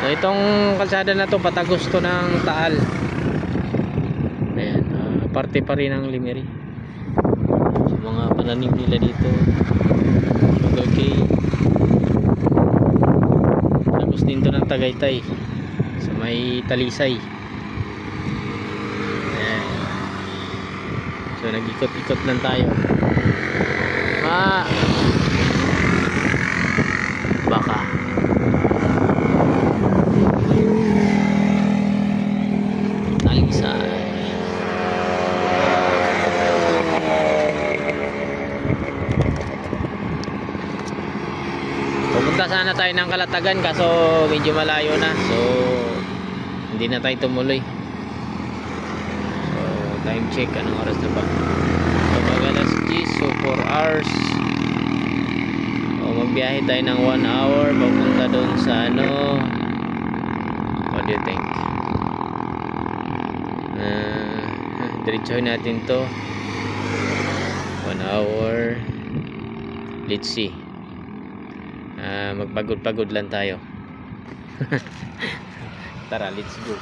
So itong kalsada na to patagos to ng Taal. Ayan, parte pa rin ng Lemery. So mga pananim nila dito, sugarcane. Tapos din to ng Tagaytay sa may Talisay. Ayan. So nag-ikot-ikot lang tayo. Baka Talisay. Pupunta sana tayo ng Kalatagan kaso medyo malayo na, so hindi na tayo tumuloy. So time check, anong oras na ba? So mag alas 10, so 4 hours. O magbiyahe tayo ng 1 hour papunta doon sa ano, what do you think? Diretsuhin natin to 1 hour. Let's see. Magpagod-pagod lang tayo. Tara, let's go.